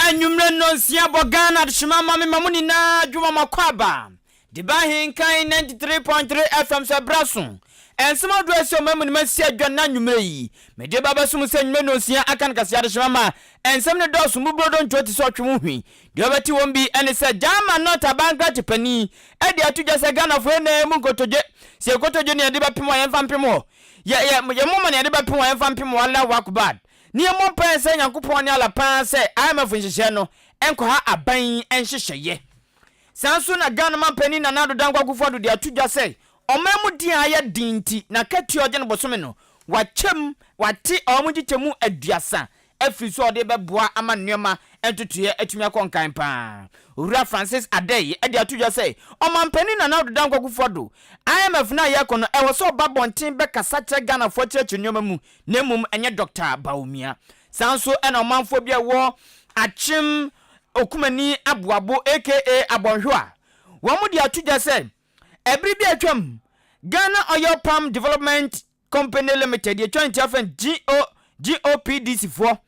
Anumre no sia bogana shima mama mamuni na juma makwaba. Diba Ahenkan 93.3 FM Sabrasun. Ensema do ese mamu ni masia dwana anumre yi. Me de baba sum se anumre no sia akan kasiade shima ma. Ensem ne do sum bro don twoti so twemu hwi. De obeti won bi ene se jama not abanka tipani. E de atuja se Ghana fo na mu kotoje. Se kotoje ne de ba pimo yemfa mpimo. Ye mama ne de ba pimo yemfa mpimo wala wakbad. Ni mo pen se Nyankopon ne ala pan se IMF nhihye no enko ha aban enhyehyeye sanso na Ghana man pani na nado dankwa kufodo de atudwa se omemu din aye dinti na katu oje no bosome no wachem wate omugichemu aduasa afiri so de beboa ama nneoma entutuye atumi akonkan pa Ura Francis Adey e de atudwa se omampani na nado dankwa kufodo IMF na ye kono e wo so babonten be kasa kire Ghana fo kire nneoma mu nemum enye Dr. Baumia sanso ena omanfo bia wo achim okumani abuabo aka abonhwa wo de atudwa se ebri bi atwam Ghana Oil Palm Development Company Limited ye 20 GOPDC fo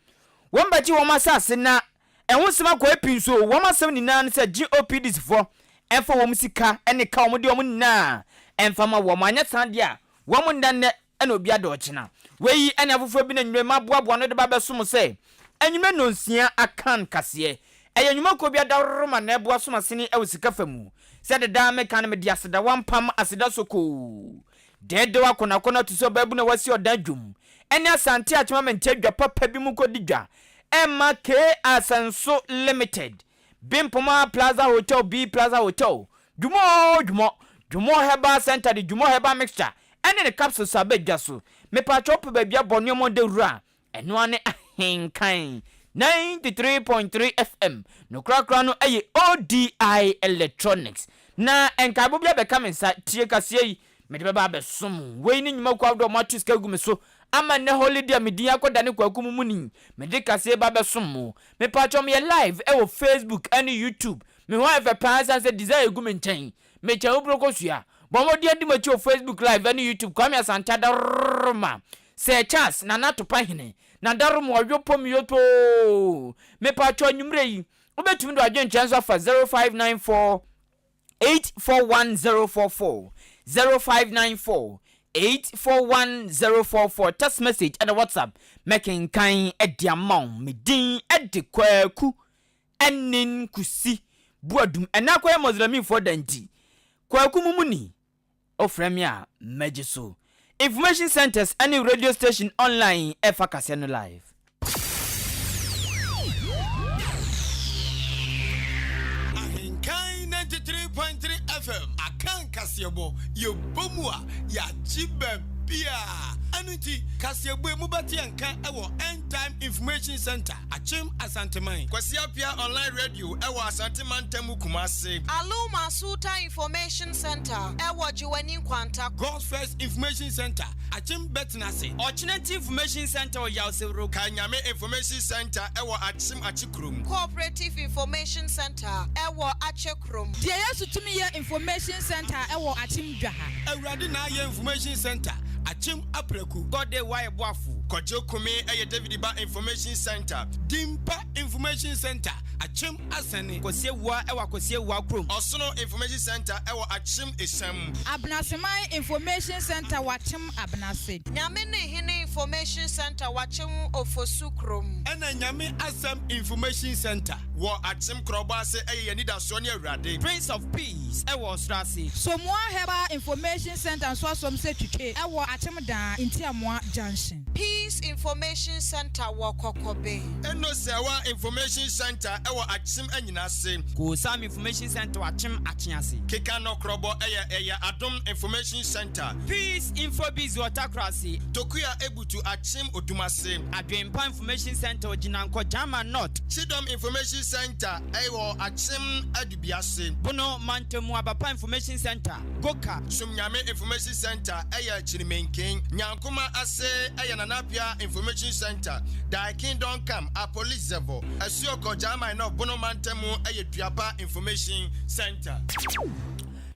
won bachi wo masase na ehusema kwa epinso wo masem ni nan se GOPDC fo enfo wo musika ene ka wo de wo na enfama wo manya san dia wo ndanne ene obi ade ochina weyi ene afofo bi na nwema aboabo no de ba besom se enyume nonsia akan kase enyuma ko bi adaroma na ebo asomasene ewusika famu se de da me kan me dia seda wampam aseda soko dede wa kona tuso babu na wasi odadwum ene asante achema mentadwa papa bi mu kodidwa MK Asanso Limited Bimpoma Plaza Hotel B Plaza Hotel Jumo Heba Center di Jumo Heba Mixture ene ne capsules abedwa so me pa chop babia bonyomo de wura eno ane Ahenkan 93.3 FM no krakra no eye ODI Electronics na enkabo bia be kamensa tie kase yi me de beba be som we ni nyuma kwa do matus ka gu me so ama ne holiday media akoda ne kwaku mu ni me de kase ba be som mo me pa chom ye live e wo Facebook and YouTube me ho ever pass and say desire gu me nchen me cha obroko sua bo mo de ma chi Facebook live and YouTube kwa me asanta da roma se chance na na to pahene na darum wodwopom yoto me pa cho nwumre yi obetumi do adwen chance for 0594 841044 0594 841044 text message and WhatsApp making kind ediamon medin edikwaku enin kusi buadum enakwa Muslim for danti kwaku mumuni ofremia mejiso information centers any radio station online Akan Kasiebo live Ahenkan 93.3 FM Akan Kasiebo yo bomua ya jibebia anuti Kasiebo mubati anka ewo end time information center achim asanteman kwasiapia online radio ewo asanteman temu kumase Aluma Suta Information Center ewo jiwani kwanta God's First Information Center achim betnase Ochinati Information Center o Yausero Kanyame Information Center ewo achim achikrum Cooperative Information Center ewo achekrum Die yesu tumi ye Information Center ewo achim dwaha Awurade na ye Information Center achim apreku God de why boafu Kojo Kumi eye David Ba Information Center Dimpa Information Center achim asane Kosiewa ewa kosiewa krom Osono Information Center ewo achim esam Abnaseman Information Center wachim abnase Nyame ne hene Information Center wachim ofosukrum Ena Nyame Asam Information Center wo achim kroba se eye nida so ne Awurade Prince of Peace ewa Australia Somoa Heba Information Center so som se twitwe ewo achim dan Intiamoa Junction Peace Information Center Wakokobe Eno Sewa Information Center ewo achim anyina se Ko Sam Information Center wachim achiase Keka no krobo eye Adom Information Center Peace Info Biz Watakrasi Tokuya Ebutu achim odumase Adwempa Information Center Jinanko Jama North Chidom Information Center ewo achim adubiase Bono Mantemu Abapa Information Center Goka Sumnyame Information Center eye Chirimenken Nyankuma ase eye Nanapia Information Center Da Kingdom Come a police level Asioko Jama no Bono Mantemu eye Duapa Information Center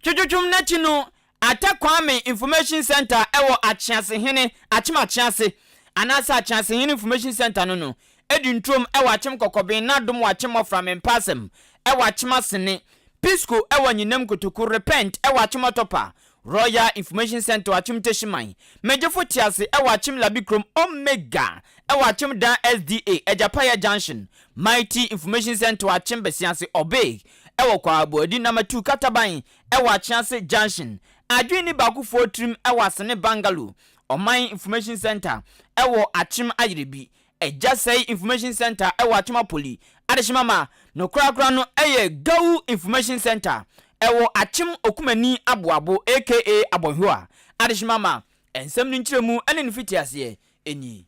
Chuchuchum nachino Atakwame Information Center ewo achiase hene achima achiase anasa achiase hene Information Center no edintrom ewa chem kokobin na dom wa chem from empasem ewa chema sene Pisco ewa nyinem kotoku repent ewa chema topa Royal Information Center wachim teshiman Mejefo tiase ewa chim labikrom Omega ewa chim dan SDA Ejapaya Junction Mighty Information Center wachim besianse Obey ewa kwa abodi number 2 Kataban ewa chance Junction adwini baku 4 trim ewa sene Bangalore Oman Information Center ewa achim ayiribi Ejasei Information Center ewa achima poli adeshimama no kra no eye Gau Information Center ewo achim okumani aboabo aka abohua adeshimama ensem ni nchiremu ene nfitiase enyi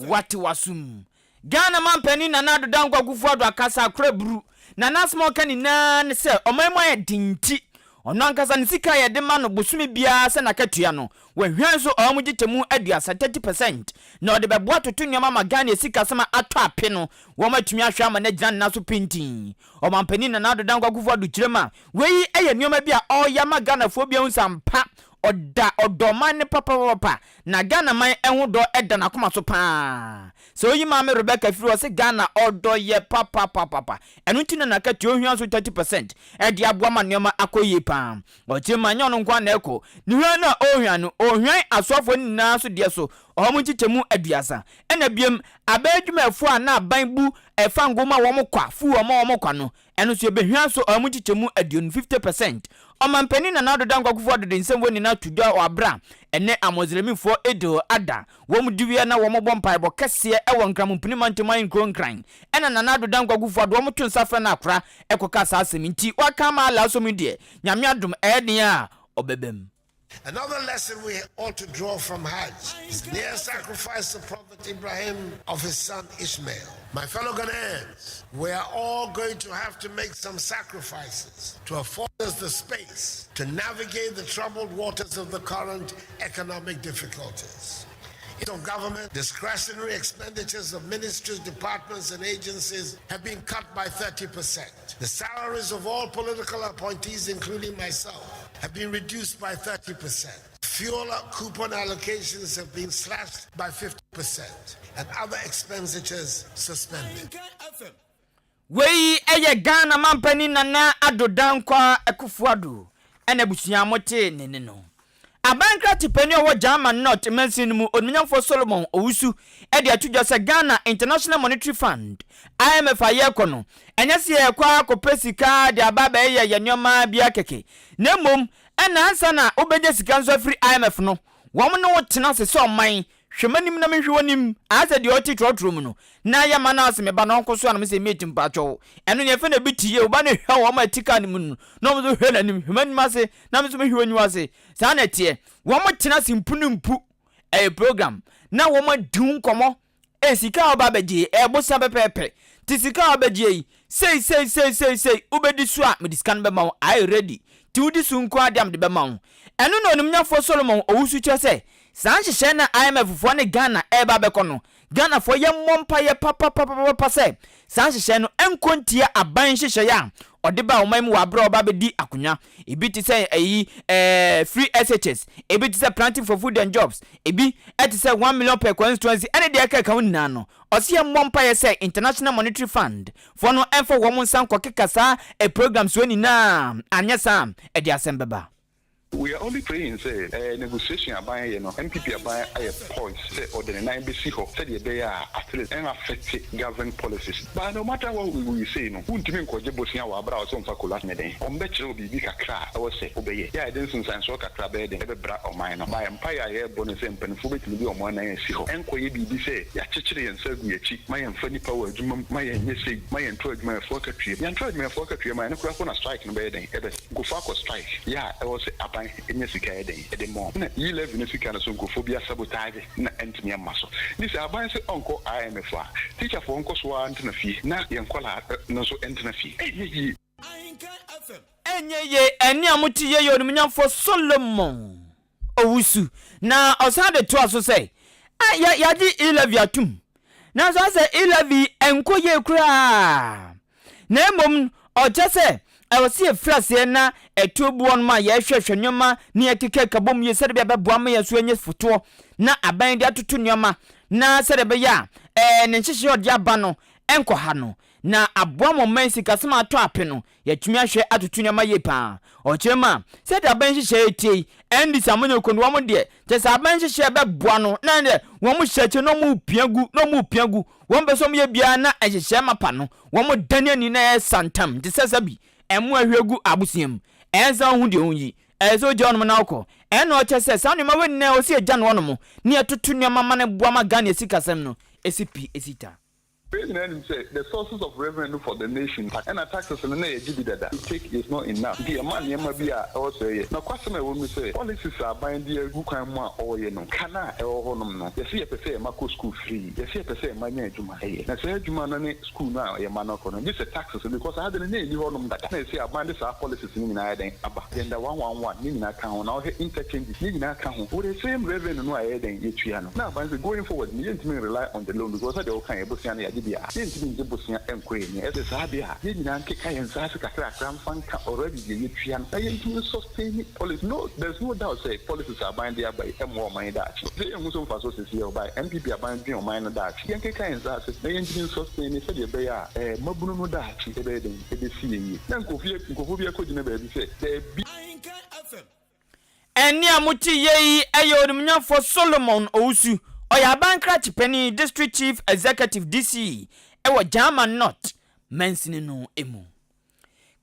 wati wasum Ghana mampani na nado dankwa kufuado akasa akrabru na nasmo kani na ne se omemo ye dinti ono ankasa ne sika ye de ma no bosumi bia se na katua no wehwan so omugitemu aduasa 30% na ode beboa toto nyama ma Ghana sika sama ato ape no wo matumi ahwa ma na gina na so pintin o mampani na nado dankwa kufuado kirema weyi eye nyoma bia oya ma Ghana fo bia unsampa oda odoman ne papa na Ghana man ehwo do eda na koma so pa so yi ma me Rebecca firi o se Ghana odo ye papa enu ntino na kati ohwan so 30% e di aboa ma nyoma akoye pa o ti ma nyon nkwa na eko ni hwan na ohwan no ohwan asofo ni na so de so omo chichemu aduasa ena biem abadwumafo a na ban bu efa ngoma wo mokwa fu wo kwa no enu so behwan so omo chichemu aduon 50% omampani na nado dankwa kufu de nsemwo ni na tudwa wabra ene amozlemifo edo ada wo mudiwe na wo mobompa ebo kese ewo nkrampuni manteman nkronkran ena na nado dankwa kufu do wo mtunsa fa na akra ekoka sa aseminti waka ma la so midie nyame adom eden a obebem. Another lesson we ought to draw from Hajj is the near sacrifice of Prophet Ibrahim of his son Ishmael. My fellow Ghanaians, we are all going to have to make some sacrifices to afford us the space to navigate the troubled waters of the current economic difficulties. Of government, discretionary expenditures of ministries, departments, and agencies have been cut by 30%. The salaries of all political appointees, including myself, have been reduced by 30%. Fuel coupon allocations have been slashed by 50%, and other expenditures suspended. Wei eye Ghana mampani nana adodankwa ekufuado ene busuamote nene no. Abankrati penny owo German North mensin mu onumnyamfo Solomon Owusu e de atudwa se Ghana International Monetary Fund IMF ayeko no enyese ye kwa kopesika de ababa ye yenoma bia keke nemom ena ansa na obeje sika nso free IMF no wo mo no tena se so man hwemanim na menhwe wonim asa de oti trotrom no na ya mana ase me ba no nkoso na me se meeting pacho eno ne fe na bitiye oba ne hwa wo ma tika ne mu no mo hwe na nim hwemanim ase na me so me hwe nyu ase sa na tie wo mo tena se mpu program na wo ma dun komo sika oba beje bosa pepepe ti sika obeje sei ubedi so a me diskan be ma I ready ti udi su nko adiam de be ma eno no onumnyafo Solomon Owusu che se sanhye na IMF fo ne Ghana eba bekono Ghana fo ye mompa ye papa se sanhye no enkontia aban hyehyɛ ya odeba omam wa bra oba bedi akunya ebi ti say free SHS ebi ti say planting for food and jobs ebi ti say 1 million per constituency ene de aka ka wonna no ose ye mompa ye say International Monetary Fund fo no enfo wo monsan kokeka sa programs woni na anyesa e de asembeba. We are only praying, say, negotiation about, MPP about a point, say, or the 9 BC, say, they are at least affected government policies. But no matter what we say, no, won't mean Kojibosia or Brows on Faculas, on Betcher will be big a cry, I was say, obey. Yeah, I didn't since work at Rabed and ever brat of mine. My empire air bonus and penforbit to be on 1 and see, and Koyi say, Yachitri and Serbi, my and funny power, my and yes, my enjoyed my forketry, you enjoyed my forketry, my on a strike in bed, ever go fuck or strike. Yeah, I was a enyesika ede mo na 11 nesika na so nkofobia sabotage na entimi amaso this aban se onko IMF a teacher for onko so antina fi na yenkola no so entina fi enye eni amuti ye onumnyamfo Solomon Owusu na osade to aso say ya di 11 atum na so say 11 enko ye kura na emom ojese awasi efrase na etubuon ma ye hwehwe nyoma ne ekeke kabom ye sede be boa ma ye so enye foto na aban de atoto nyoma na sede be ya ne nhyehyɛ odi aba no enko ha no na aboa moment sikasema ato apeno yatumi ahwe atutu nyama ye pa ochema se da ban hyehyɛ etie endi samonyo kono wo de te sa ban hyehyɛ be boa no na ne wo mo hyehyɛ no mu piagu wo beso mo ye bia na hyehyɛ mapa no wo mo dane ani na ye santam te sesa bi emu ahwegu abusiam enza hu de onyi ezo John Manako eno chese sa nima we ne osi agya no no ne atutu nyama mane boa ma Ghana sikasem no esipi esita. The sources of revenue for the nation and taxes in the GBD take is not enough. The money be also now customer when we say policies are buying the good kind or you know cana or no. You see a per se Mako school free. You see a per se money Juma. I say Juma school now a man of this is taxes because I had the name you on that. I say I bind this policies in Iden then the 111 in account now interchange in account for the same revenue no I then each year. Now going forward, you need to rely on the loan because I don't kind of Yes, in the Bosnia and Queen, as a Sabia, didn't and Sasaka already the Nutrian. I am to sustain policy. No, there's no doubt, say policies are buying there by more money that the Muslim Fasos here by MPP are buying your minor that Yankee and Sas, they ain't sustain it, they are a Mabuno that the bedding, the sea. Then Kofia could never be said, they be and near Muti ye, a for Solomon Osu. Oya Bankrach Penny District Chief Executive DC ewo German not mensini no emu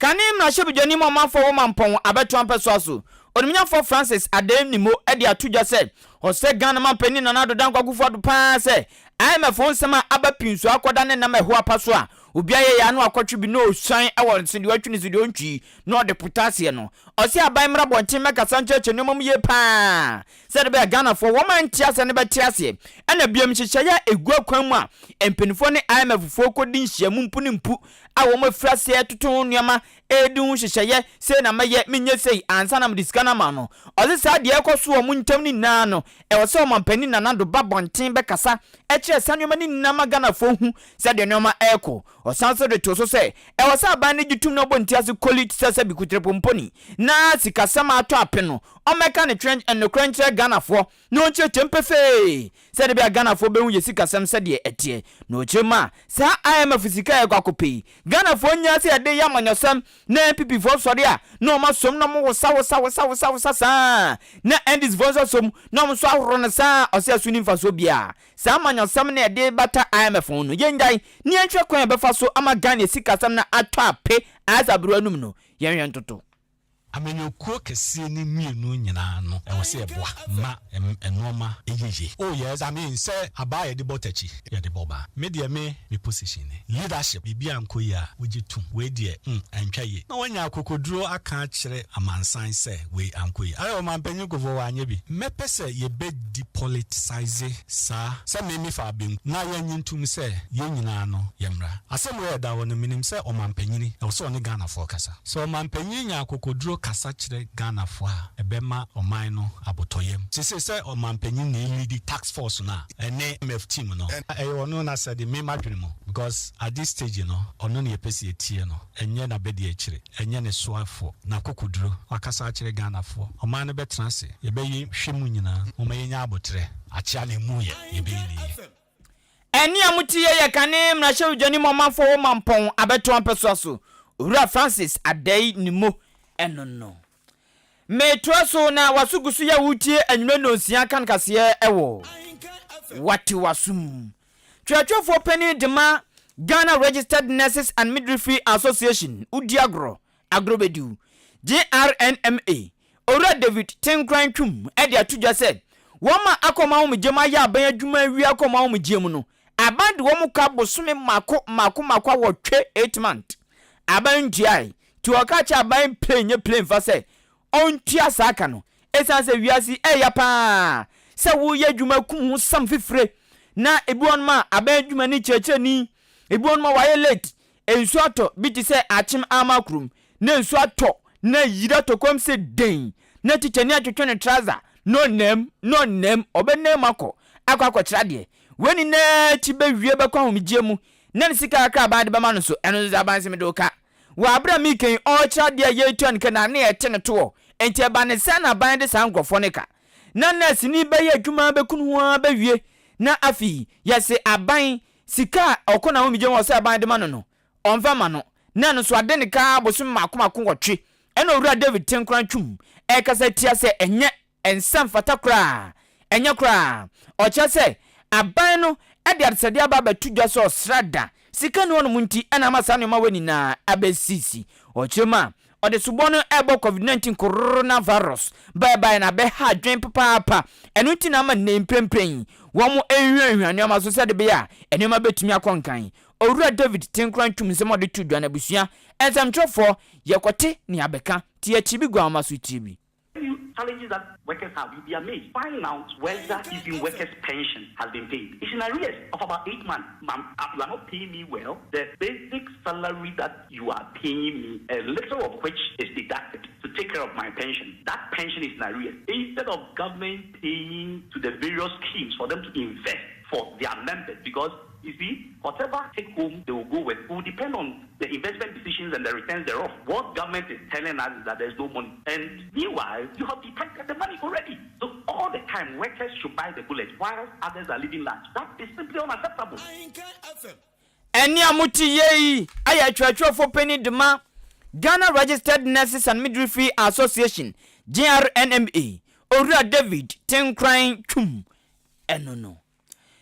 kanim na shebu joni mo man for woman pon abeto ampeso aso onimnya for Francis Adem nimo e de atuja se o se Ghana man penny na nado dan kwakufo do pa se IMF nsema abapinso akoda ne na meho apaso a obi aye ya no akotwe bi no swan ewo nsidi watwe nsidi ontwi no de potassium no o se aban mra bonten meka sancheche no mom ye pa se de be Ghana for woman tia se ne be tia se ena biam hyehyɛ ya egu akwan mu a empenifo ne IMF fo kodi nhyiamu mpu ne mpu a wo mafra se toton nneema edun hyehyɛ se na meye menye sei ansa na mdiska na ma no o se sa de ekoso wo muntam ni na no e wo se wo mampani na nado babonten be kasa eche sanwema ni na Ghana fo hu se de nneema eko o sanso de to so se e wo se aban ne gitum no bontiase college sese bi kutrepom poni na sikasama ato apeno o meka ne trend and no crunch Ghana fo no nche mpefe se de be Ghana fo be hu yesikasam se de etie no chema sa IMF sika e kwakope Ghana fo nya se de ya manyosam na pipi fo sori a no ma som no mo sa sa na endis voice som no mo so ahoro ne sa o se asuni mfa so bia sa manyosam na de bata IMF no yenjai ni antwe kwan be fa so ama Ghana sikasam na ato ape azabru anum no yenwen toto amenyokuo kese ni mienu nyina no e wo se eboa ma enoma eyeje oh yes I mean say abaye de botachi ya de boba me de me position leadership bibia nkoya wogitum we de antwaye na wanya akokoduro aka kire amansan say we ankoya ayo mampanyu gofo wanye bi mepese ye be depoliticize sa me fa bem na yanyintum say ye nyina no yemra asem we da won minim say o mampanyini e wo so ne Ghana for kasa so mampanyi nya akokoduro kasa kire Ghana fo a ebema oman no abotoyem se o mampanyin na lead tax force na ene MF team no ono na said me madwene mo because at this stage you know ono ne pese etie no enye na bedi a kire enye ne soafo na kokoduro wakasa kire Ghana fo oman no betra se ye be hwemu nyina o ma yenya abotre achia na mu ye be ni eni amuti ye kane mra hyew joni mo manfo wo mampon abeto ampeso aso owura Francis Adei nimo enono metwaso na wasugusu ya wutie anwume no nsia kan kase ewo wati wasum twatwofo pani dema Ghana Registered Nurses and Midwifery Association udiagro agrobedu JRNMA owura David Tenkran twum e de atudwa said woma akoma wo mjema ya aban adwuma wi akoma wo mjemu no aband wo mu ka bosome mako wotwe 8 month aban GI to akacha aban plane fa say ontua saka no esan se wiasi eya pa se wo ye adwuma kum sam fifre na ebuon ma aban adwuma ni cheche ni ebuon ma waye late ensu ato biti se achim amakrum na ensu ato na yira to kom se den na tiche ni atwetwe ne trouser no nem obenem akwa kira de weni na ti be wie be kwa homigiemu na ne sika aka ba de be ma no so eno za ban se me do ka wa abra mi ken o kira de ye tu an kana na ete ne to enti ba ne sa na ban de sa ngrofo ne ka na nurse ni be ye adwuma be kunu ho be wie na afi yɛse aban sika ɔkɔ na ho midwo wɔ sɛ aban de ma no ɔmfa ma no na no so ade ne ka bosom makomako wɔtwe ɛna owura David tenkran twum ɛkasa tia sɛ ɛnyɛ ensam fata kra ɛnyɛ kra ɔkyɛ sɛ aban no ɛde adsade aba bɛtu dwa sɛ ɔsrada sika no no munti ɛna ma sa no ma wani na abɛsisi ɔkyerɛma ɔde subɔ no ɛbɔ COVID-19 coronavirus bye na bɛ ha dwen papa ɛno nti na ma nempempen wɔn mo ehwehwɛ nneɛma so sɛ de bɛ a nneɛma bɛtumi akɔnkan owura David tenkran twum sɛ mo de tu dwa na busua ɛnsamtwɔfo yɛkɔte ne abɛka tie chibi guama so tibi. Challenges that workers have, you'll be amazed. Find out whether even workers' pension has been paid. It's in arrears of about 8 months. Ma'am, you are not paying me well. The basic salary that you are paying me, a little of which is deducted to take care of my pension. That pension is in arrears. Instead of government paying to the various schemes for them to invest for their members, because you see, whatever take home they will go with will depend on the investment decisions and the returns thereof. What government is telling us is that there's no money. And meanwhile, you have deducted the money already. So all the time, workers should buy the bullet while others are living large. That is simply unacceptable. Eni amuti yeyi aya chwachwa for penny dema Ghana Registered Nurses and Midwifery Association GRNMA Owura David tenkran twum enono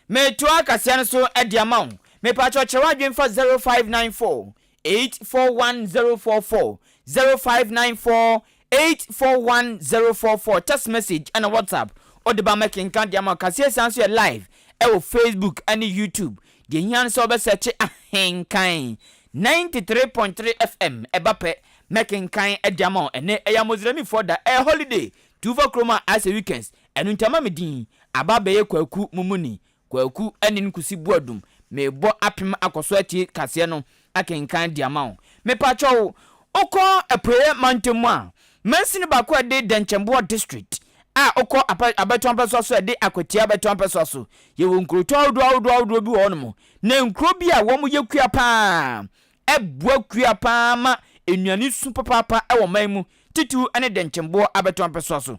me to akasian so ediamount me pacho chewadwen for 0594 841044 0594 841044 text message and a WhatsApp or the Ahenkan diamount kasian so live Facebook and YouTube the yan so be search Ahenkan 93.3 FM ebape Ahenkan ediamount ene eyamozremi for the holiday 2 kroma as a weekends enu ntama medin ababe kwaku mumuni kwaku eni nkusi buadum me bo apem akoso ati kase no Ahenkan diamount me pacho okọ aprayer mountain a mansini bako ade Denchembo district a okọ abeton peso so ade akotia abeton peso so ye wo nkroto awdo bi wo no mo na nkro bi a wo mo yekua pa ebua kua pa ma enuani su papa e wo man mu titu ene Denchembo abeton peso so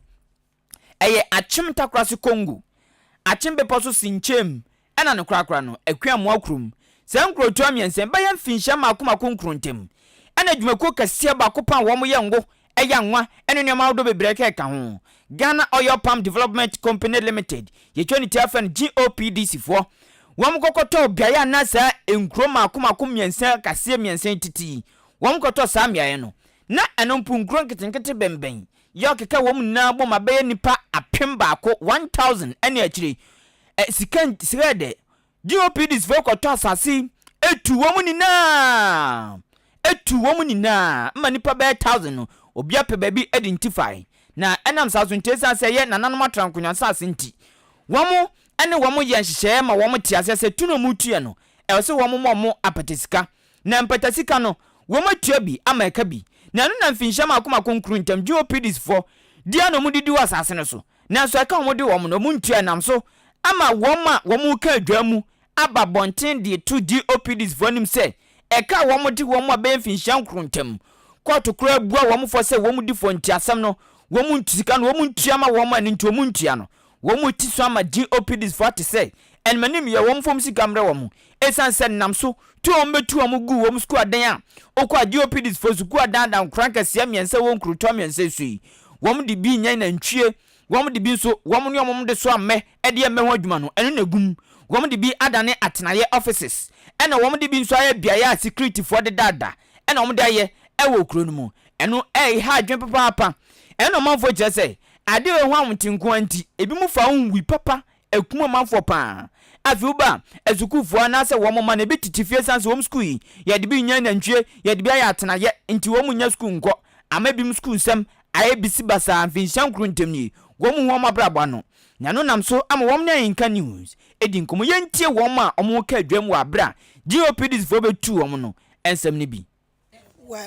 eye achim takrase Congo achim be poso sinchem ena ne krakra no akua mo akrum se nkroto amiense bayan finhya makoma konkrontem ena dwumako kase ba ko pa wo mo ye ngo eya nwa ene nneema awdo bebreke ka ho Ghana Oil Palm Development Company Limited ye twani tiafen GOPDC fo wo mo kokoto biaya na sa enkro makoma miense kase miense titi wo mo koto sa miaye no na eno mpunkro nketenkete bemben yo keka wo mo na bo mabe nipa apem baako 1000 ene akire sikande GOPDC fo koto asasi etu wo mo nina ma nipa be 1000 no obia pe baby identify na enam saso ntesa se ye nananom atrankonya sase nti womo ene womo ye nhyehyɛ ma womo tiase se tuno mutua no e se womo mo apatasika na apatasika no womo tua bi amaka bi na no na mfinhyɛ ma akoma konkru ntam GOPDs for dia no mudidi wasase no so na so aka womo de womo no muntua nam so ama womo ka adwamu aba bonten de to GOPDs for nim se eka womo de womo abe mfinhyɛ nkru ntam koto kura bua womo for se womo di for ntiasam no womu ntisika no womu ntiama womu ani nti womu ntia no womu tiso ama GOPDs for to say en manim ye womu fom sika mre womu esan se nam so tu ombetu womu gu womu sku adan a okwa GOPDs for sku adan kranka sia miense won kruto miense sui womu di bi nyan na ntwie womu di bi so womu ne womu de so amme e de emme ho adwuma no eno na gum womu di bi adane atenaye offices ena womu di bi nso aye biaya security for de dada ena womu de aye ewo kro no mu eno ha adwen papa eno manfo je say ade we ho amtinko anti ebi mu fa unwi papa ekuma manfo pa afiuba ezukufu na se wo mama na bi titifie sanse wo school yi ye de bi nya na ntwe ye de bi aya atena ye nti wo mu nya school nko ama bi mu school nsem aye bisi basa amfinshan kru ntemni wo mu ho mabrabo no nya no nam so ama wo mu na Ahenkan news edi nkomo ye ntie wo ma omo ka adwam wa bra GOPDs fo betu wo no ensem ni bi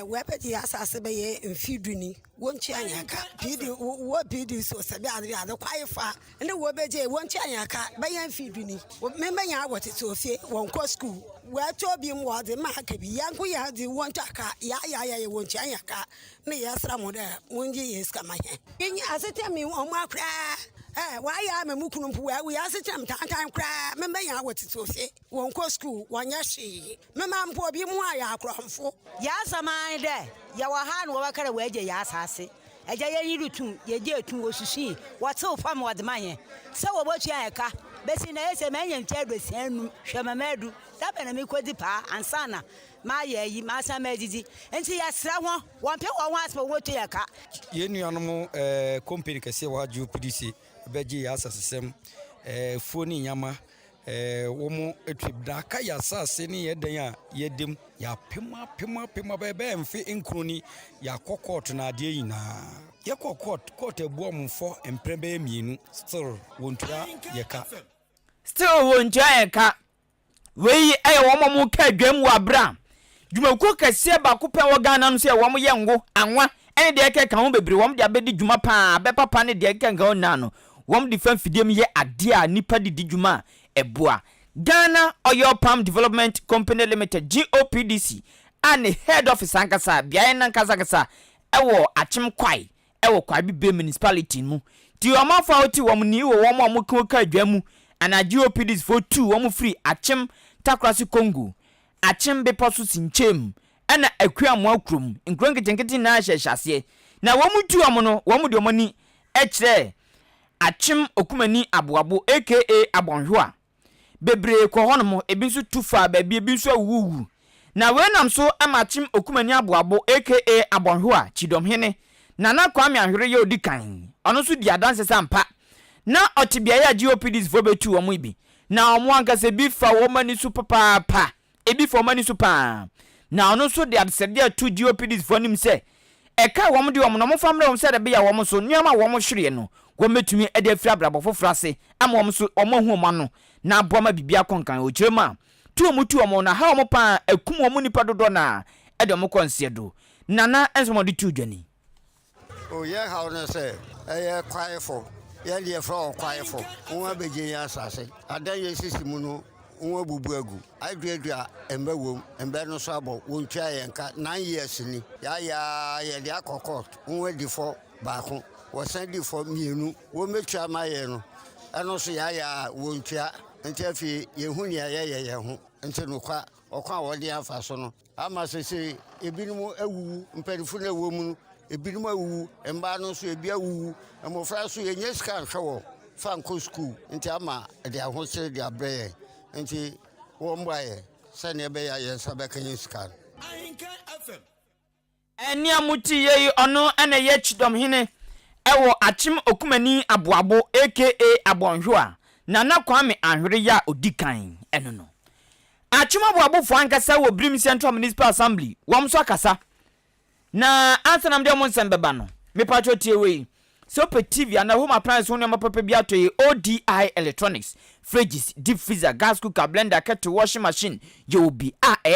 wepeti asase be ye mfiduni wonchi anyaka pidi wo pidi so sabi ade kwaifa ene wo beje wonchi anyaka be ye mfiduni memenya awote so fie wonko school we to bi mu ade ma haka bi yanku ya di wonchi aka ya wonchi anyaka ne yasra mo da wonji yeska ma he yin asete mi o ma kra Why am a mukunum? We ask him time cry. Remember, I was to say, won't go school, one yashi. Mamma, poor be more. Yes, am I there? Your hand will work away, yes, I say. A jay to ye dear to was to see what so far more the money. So about Yaka, Bessina is a man and Terrace and Shamamedu, that enemy quite the pa and sana. My ye, Massa Medidi, and see as someone one pay or once for what Yaka. Yenu animal company can say what you PDC, Beji as a system, phony yama. Womo etrip da ka ya sase ne ye den a ye dem ya pema bebe mfe nkroni ya kokot na ade yina ye court ebu omfo emprebe mienu still wontua ye ka wei womo mu ka dwam wa bra dwumakuo kase ba ko pe wo Ghana no se womo ye ngo anwa ene de ke ka ho bebre womo de abedi dwuma pa be papa ne de ke nga ona no womo de fan fidiem ye ade a nipa de dwuma Ebua Ghana Oil Palm Development Company Limited GOPDC and head office ankasa bia na nkasa ewo achim kwai ewo kwabi be municipality mu ti o ma fa oti wo ni wo mo amuko ka adwamu ana GOPDC for 2 wo free achim takrasi Congo achim be poso sinchem ana akuamo akrum nkronketenkete na hyehase na wo mu tu omo no wo mu de omo ni ekire achim okumani aboabo aka abonhwa bebre ko hono ebi nso tufa ba bi nso awuwu na we nam so amachim okumani aboabo aka abonhwa chidomhene na kwame ahwere ye odikan ono so di adanse sampa na otibia ya GOPDs for betu omo ibi na omo ankase bi fa wo mani su papa ebi for mani su pa na ono so di adse tu GOPDs for nim se eka wo mo di omo no mo famre wo se de be ya wo mo so nyama wo mo hwere no gometumi ede afri abrabo fofrase ama omo so omo hu omo no na boama bibia konkan o kirema tu omo na ha omo pa akum omo nipa dodo na ede omo konse do nana enso de tu dwani o ye ha no se eye kwaefo ye de fro kwaefo won abeje ya asase adan ye sisi mu no won abubu agu aduadua embe wom embe no so abo won twa ye nka 9 years ni ya ye de akokot won adi fo baako wosan di fo mienu wo metwa maye no eno so ya wontua ntafi ye hu ne ye hu ntino kwa okwa wode afa so no ama sese ebinum awuwu mperifu na wo mu ebinum awuwu emba no so ebi awuwu emofra so ye nyesika hwewo fanko school nti ama de ahose de abreye nti wo mbaye sane be ya yensa be kan nyesika Ahenkan FM eni amuti ye ono ene ye chidomhene ewo achim okumani aboabo aka abonhwa na kwame ahwere ya odikan eno no achim aboabo fo ankasa wo Brim Central Municipal Assembly womso akasa na ansanam de mo nsembeba no me pacho tiewe so pe TV na home appliance won ma papa bi atoye ODI electronics fridges deep freezer gas cooker blender kettle washing machine you be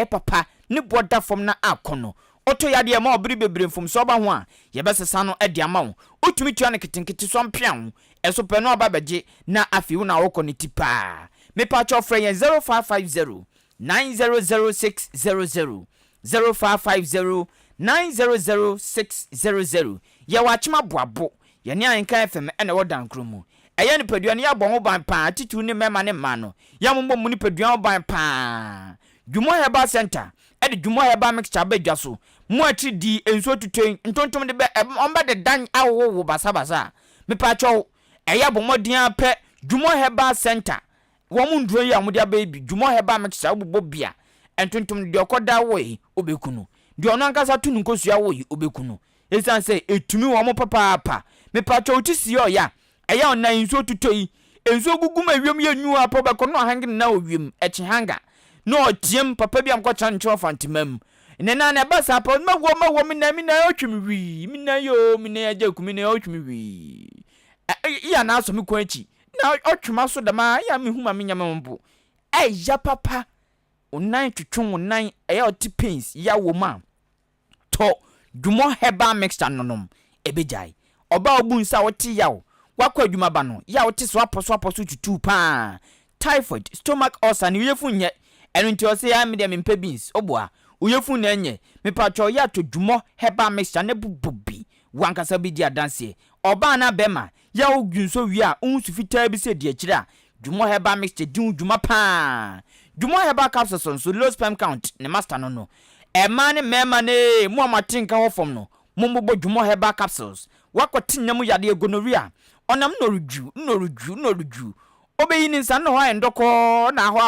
papa ni boda from na akono oto yade ma obiri bebre mfom so ba ho a ye besesa no ade ama wo otumi tua ne ketenkete so mpia wo eso pe no oba beje na afi wo na woko ne tipa me pa cho frɛ yen 0550 900600 0550 900600 ye wachima boabo ye ne Ahenkan FM ene wodan kromu eye ne padua ne yabon ho ban pa titu ne mema ne ma no ya mombo mu ne padua ho ban pa Jumo Heba Center ede Jumo Heba mixture bedwa so mu atri di enso tutuen ntontom de be omba de dan awo basabasa me pa cho eya bomodin apɛ Jumo Heba Center wo mu nduro ya mu de ababy Jumo Heba mixture obobo bia entontom de okoda wo yi obekunu de ono ankasa tunu nkosua wo yi obekunu esan se etumi wo mo papa me pa cho utisi yo ya eya ona enso tutoi enso guguma wiem ya nyu apo be kono hangin na owiem echi hanga no tiem papa bi amko chan cho fantimam ne na na basa apo mawo mi na otwimi mi na yo mi na ya ku mi na otwimi wi ya na so mi ko achi na otwima so dama ya mi huma mi nyama mbo ya papa onan twetwe onan eya oti pains ya wo ma to Jumo Heba mixture nonom ebejai oba obunsa woti yawo wakwa adwuma ba no ya woti so aposo tutu pa typhoid stomach ulcer ni yefu nye enu nti o se ya me de mempa beans oboa uyefu na enye me patro ya to Jumo Heba mixture ne bububi wankasa bi di adanse oba na bema ya ogunso wi a unsu fitaa bi se de akira dwumo heba mixture din dwuma pa dwumo heba capsules so low sperm count ne master no ema ne mema ne mo amatinka ho fom no mombo dwumo heba capsules wakotinyam yade gonorrhea onam noruju obeyi ni nsa no ho endoko na ho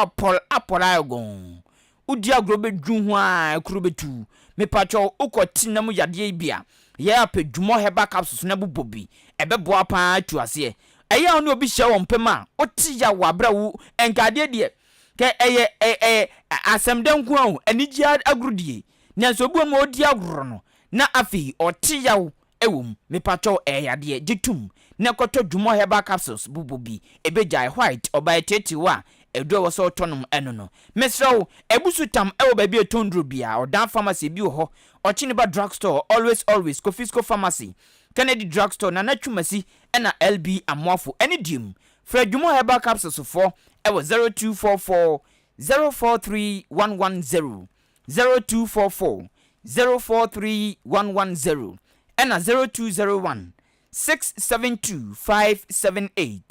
apol agon udi agro bedwu ho a ekuru betu mepacho ukotinyam yade bia ye apedwumo heba capsules na bubobi ebebo apa atu ase eya oni obi hye won pema oti ya wabrawu enkade de ke eye asemdenku ahu anijia agrudie nyanso obu ma odi agro no na afi oti yawo ewum mepacho eyade gitum na koto dwumo heba capsules bubobi ebejai white oba tete wa edo wo so tonom eno no mesrew ebusutam ewo ba bi etondro bia odan pharmacy bi ho ochiniba drugstore always Kofisco pharmacy Kennedy drugstore na natwumasi ena LB amwafo enidium fredwumo heba capsules for ewo 0244 043110 0244 043110 ena 0201 672 578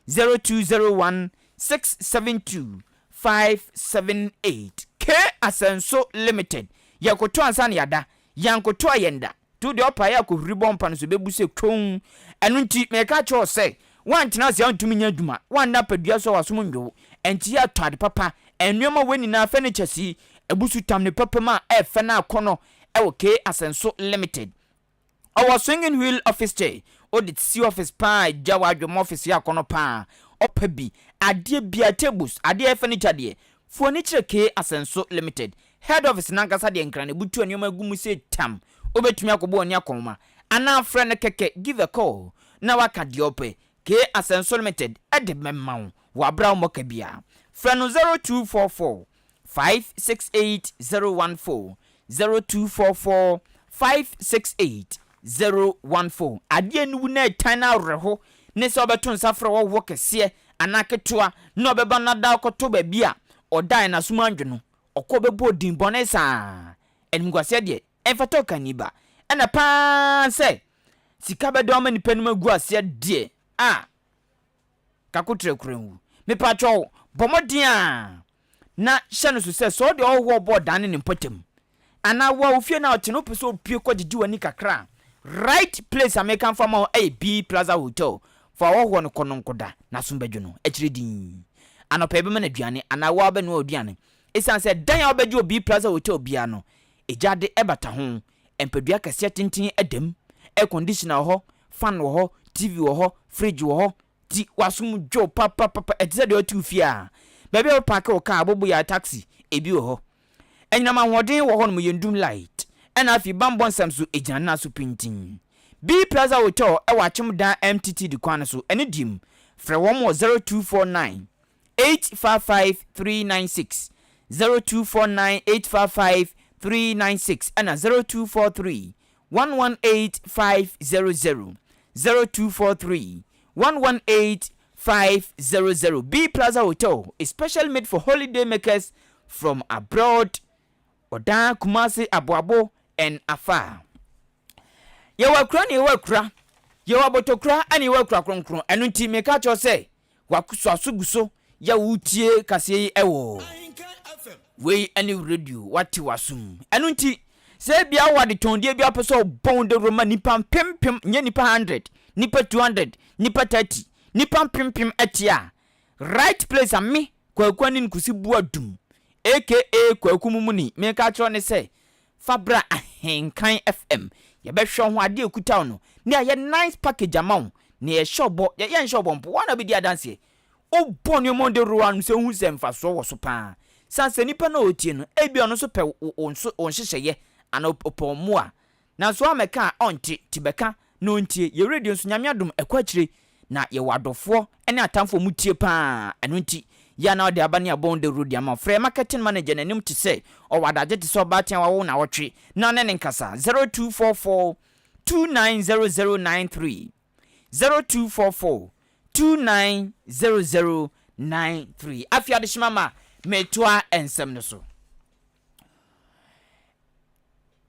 0201 672 K Asenso Limited yakoto ansa ne yada yankoto ayenda to de opa ya ko ribompa no so bebuse twon enu nti meka cho se wantina se antumi nya dwuma wanna padua so wasom ndwo enti ya twade papa enwema weni na furniture si ebusu tam ne papa ma efe na akono ewo K Asenso Limited our swinging wheel office day audit C office pa jawa adwom office ya kono pa opabi ade bia tables ade furniture de furniture K Asenso Limited head office nankasa de nkran butu anyoma gumu se tam obetumi akobo oni akoma ana friend keke give a call na waka de ope K Asenso Limited ade memma wa bra moka bia friend 0244 568014 0244 568014 ade anu na tana reho ne se obeto nsafra wo kese anaketoa na obeba na da akoto ba bia odai na suma ndweno okobebo din bonesa enimguase de enfato kaniba ena pa se sika bedo ma nipa nima gu ase de kakotre kurenwu me patcho bomodin na hye so se so de owo bo dan ne mpatem ana wa ofie na oteno peso opie kogigi wani kakra right place American farmer B Plaza Hotel for owo no kononkoda na sombadwo ekiredin anopa ebe ma na duane ana wa ba no oduane esan se dan ya obaji B Plaza Hotel bia no ejade ebata ho empadua kase tintin edem air conditioner ho fan ho TV ho fridge ho ti wasum jo papa etize de otu fia bebe o park o car bobo ya taxi ebi ho enyama hoden wo ho no yendum light ena afi bambon samsu ejana na so pintin B Plaza Hotel e wachim dan MTT di kwan so ene dim frɛ wɔn 0249 855 396 0249 855 396 and 0243 118 500 0243 118 500 B Plaza Hotel is special made for holiday makers from abroad Odan Kumasi Aboabo and Afar. Yewakra ni yewakra yewabotokra ani yewakra kronkron enu nti meka cho se wakuso asuguso ya wutie kase ewo we any radio wati wasum enu nti se bia wade tonde bia peso bon de roma nipa pempem nye nipa 100 nipa 200 nipa 30 nipa pempem atia right place ami kwakwani nkusi buadum aka kwakumumuni meka cho ne se fabra Ahenkan FM yebehwe ho ade ekuta no ne aye nice package amount ne ye shobo ye shobo mpo wana bi dia dance o bonu monde ruwan se hu se mfa so wo so pa sanse nipa na otie no ebi ono so pe on hyehyeye ana opomu a na so ameka onti tibeka no ontie ye radio so nyame adom ekwakire na ye wadofo ene atamfo mutie pa eno nti ya na ode abane abon de road ama free marketing manager nanim te say o wadaje te so batia wa wo na wotwe na ne nkasa 0244 290093 0244 290093 afia de shimama metwa ensem no so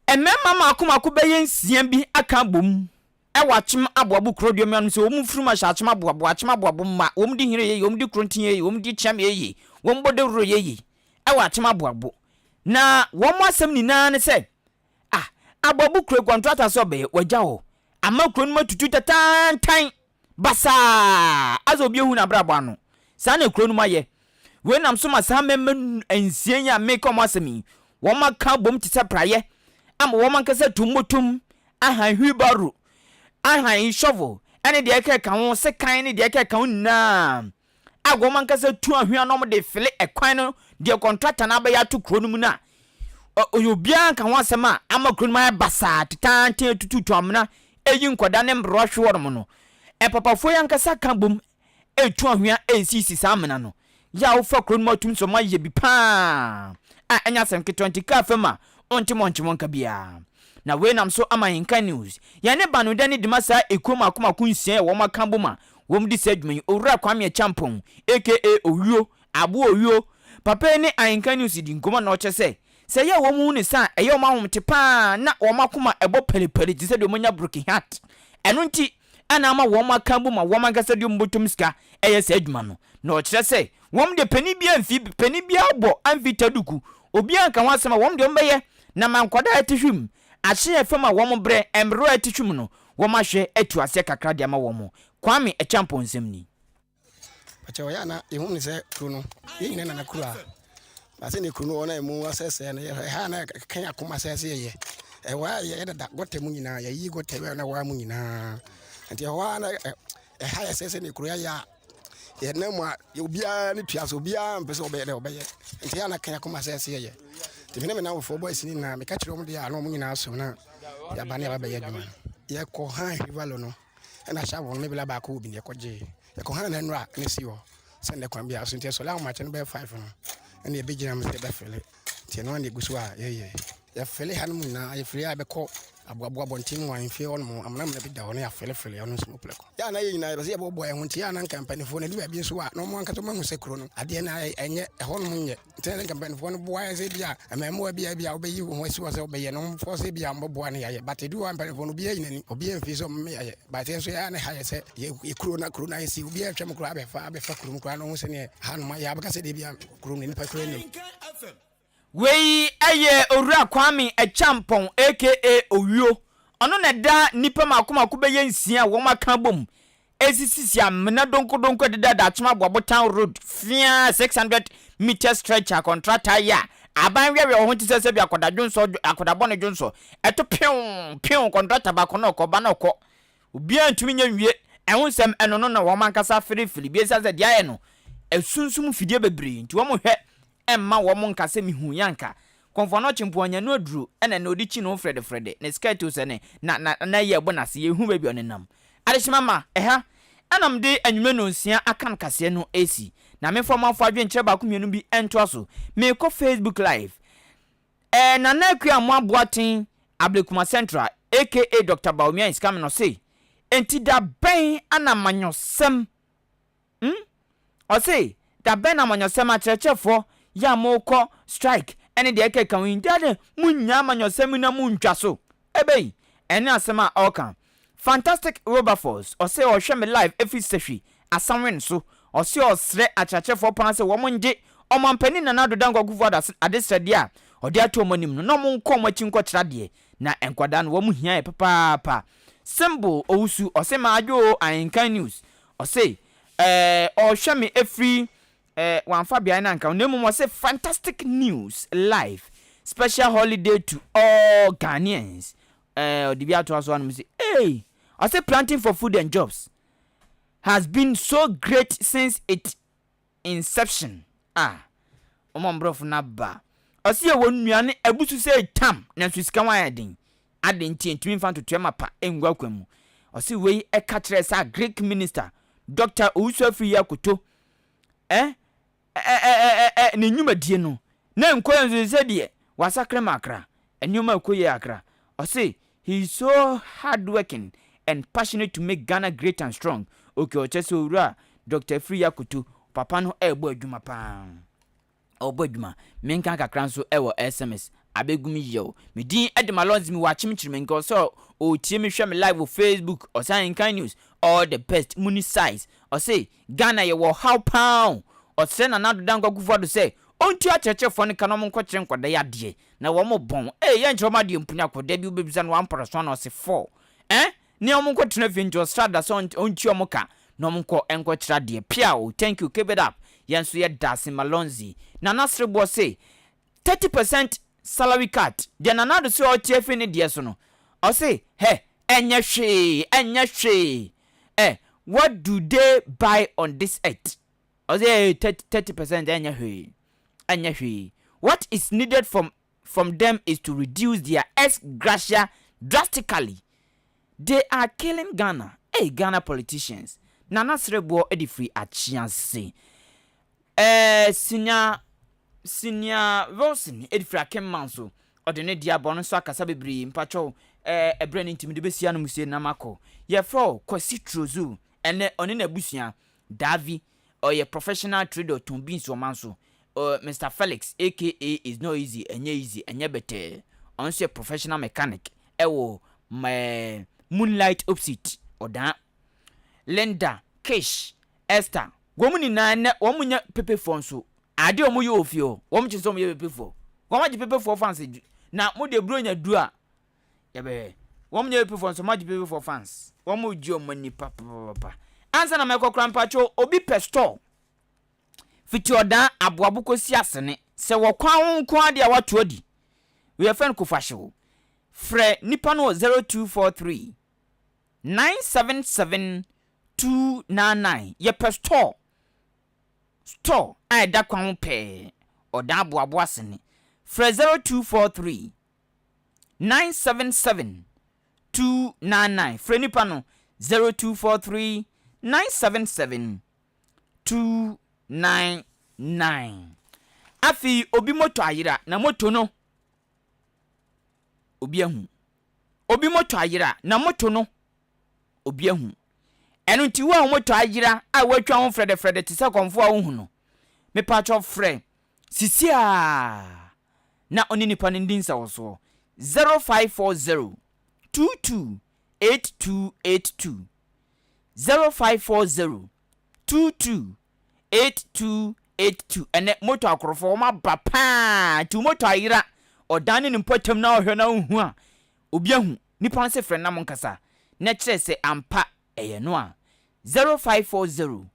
emema makoma ko beyen sian bi aka bom watchim aboabu krodio mianu se omu fruma shachima aboabu ma omu di hire ye omu di krontin ye omu di cham ye omu bode ro ye watchim aboabu na womu asem ni na ne se aboabu kro contractor so be waja ho ama kro numa tutu tan basa azo bi hu na brabo ano sa na kro numa ye we nam so ma sa memma ensien ya make omu asemi womu ka bom ti se praye ama womu nkase tumutum ahan hwibaru ahan shovel ene de eke ka ho se kan ne de eke ka ho na agoma nkasa tu ahwea no de file ekwan no de contractor na ba ya to kro no mu na oyobia ka ho asema ama kro no ma basa titan tutu amna eyi nkoda ne mbro hwe wo no epapafo ya nkasa ka bom etu ahwea ensisi samna no ya wo fa kro no matum so ma ye bi pa enya sem ke 20 ka fema ontimon ka bia na we nam so Ahenkan news ya ne banu dani de masa ekom akoma kunsia wo makambo ma wo mdi sedwumen owura kwame champon aka Owio abo Owio papa ni Ahenkan news di nkoma na oche se ye wo mu ni sa eye o ma homte pa na wo makoma ebo pelepele ti se de monya broken heart eno nti ana ama wo makambo ma wo mankasa de mbotom ska eye sedwuma no na oche se wo mde pani bia amfi pani bia bo amfi taduku obi anka ho asema wo mde ombeye na mankwada atihwim ahye fama wo mo bre emro atitwum no wo ma hwe atu ase kakra de ama wo mo kwame echampo nsem ni acha ya na ehum ni se kru no yin na kru a ba se ne kru no ona emu asese na ha na kan akoma asese ye wa ye da gote mu nyina ya yi gote we na wa mu nyina nti wa na ha ya asese ne kru ya ye na mu obia ne tuaso obia mpese obeye obeye nti ya na kan akoma asese ye tibine me na wo for boys ni na me ka kire om de ya no mu nyina so na ya ba ne ba be adwuma ye ko han rivalo no na sha won me bla ba ko obi ne ko je ye ko han na nra ne si ho se ne kwam bia so nti so la ma che no be 5 no ene ye be gina me se be fele ti no ne gusu a ye fele han mu na ye fele a be ko aboabo bontin wan fe on mo amna me be da on ya fele on so pleko ya na ye nyina be se ye bo ye hunti ya na campaign fo ne di ba bi so a no mo anka to ma hu se kro no ade na enye ho no nye nten campaign fo no bo ya se bia amemo bia obeyi ho si wo se obeye no fo se bia mbo ne ya ye but do campaign fo no bia yinani obi en fi so me ya ye but so ya na ha ye se ye kro na ye si obi en twem kro abefa kro mu kro no hu se ne ha no ma ya ba ka se de bia kro ni pa kro ni wei eye owura kwame echampon aka Owio ono na da nipa makoma ko beye nsia wo maka bom esisi amna donko de da chuma bobotan road fia 600 meter stretcher contractor ya aban wewe ho tise bia akoda jonso akoda bone jonso eto pion contractor ba kono ko ba na ko obi antumi nya wie ehusem eno no na wo mankasa firi bi esa ze dia ye no esunsum fidie bebre nti wo mo hwe emma wo mo nkase mihu yanka konfono chimpo anya no aduru ena na odichi no frede ne skate se ne na ye bonase ye hu ba bi onenam adeshima ma eha anam de anwume no nsia akan kase no AC na me forma fo adwe nkyere ba ko mienu bi ento so me ko Facebook live na na akua mo aboaten Ablekuma Central aka Dr. Baumia is coming no say enti da ben anamanyosem o say da ben amanyosem a chechefo ya moko strike ene de eke kan wi dade munya amanyosem na muntwa so ebei ene asema okan fantastic Wilberforce o say o hwe me live every session asanwen so o say o sre achachefo pan se wo monje o mampani na nado dango gufu adesrede a o de ato monim no mo nko machi nko trade na enkwada no wo mu hia e papa symbol owusu o say ma ajo Ahenkan news o say o hwe me every one Fabian Anka name was say fantastic news live special holiday to all Ghanaians the bia to us one say hey I say planting for food and jobs has been so great since its inception omambrof na ba I see won nuane abusu say tam na so sika wan adin adin ntimi fan to twema pa engwa kwamu I see we e ka kire sa Greek minister Dr. Usuafi Yakuto ne nyuma die no na nkoyanzo se de wasakre makra enyuma akoye akra I say he is so hardworking and passionate to make Ghana great and strong okay ocheso owura Dr. Free Yakuto papa no ebo adwuma pa obo adwuma menka kakra nso ewo SMS abegum yo me din ede malonzi me wachim chirime nko so o tie me hwe me live on Facebook or Ahenkan news all the best muni size or say Ghana ye wo how pound or say na nado dan gwagufa do say ontu achechefo ne kanom nko kire nkwada ya de na wo mo bon ye nchoma de mpunya koda bi ubebisa no 1% na say 4 ni omo nko tena fi njo strada so ontu omo ka na omo nko enko kira de pia o thank you keep it up yenso ye dasi malonzi na nasrebo say 30% salary cut de na nado so o tiefi ne de so no o say he enya hwe what do they buy on this earth o say 30% enya hwe what is needed from them is to reduce their ex gratia drastically. They are killing Ghana. Ghana politicians. Nana Srebo edifree achianse. Senior Wilson edifree akemmanso. Odene dia bono so akasa bebre mpacho ebre ne ntimi de besia no musie namako. Ye fro kwasi trozu ene one na busua Davi or professional trader Tumbin so manso. Mr. Felix aka is no easy enye better. Onse professional mechanic. My Moonlight Opsit oda Linda Kish Esther womuni na womunya pepe fonso ade omu ye ofio womchiso omu ye pepe fo womaji pepe fo fans na mo de bronya du a yebe womunya pepe fonso maji pepe fo fans womu ji omani papa ansa na mekokra mpacho obi pesto fiti oda aboabuko si asene se wokwan nko ade a wato adi we friend ko fashion Fre nipa no 0243 977299 ye per store ai da kwan pe oda aboabo asene Fre 0243 977299 Fre nipa no 0243 977299 afi obi moto ayira na moto no obi moto ayira na moto no obi ahu enu nti wo moto ayira a watwa ho frede ti se konfo a hu no me patcho frɛ sisia na oni nipa ne ndinsa wo so 0540 228282 0540 228282 ene moto akrofo ma bapa tu moto ayira odane ni mpotem na ohwe na hu a obi ahu nipa se frɛ na mo nkasa na kyerɛ se ampa eye no a 0540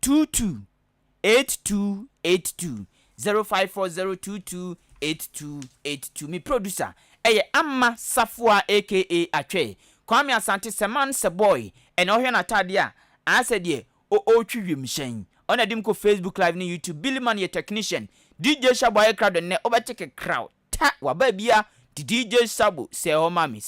228282 0540228282 mi producer eye amma safua aka atwe kwame asante seman se boy ene ohwe na tade a ase de o twidwem hyen ona dim ko Facebook live ni YouTube Billyman ye technician DJ Shabo crowd ne obeteke crowd ta wababia DJ Sabo se o mamis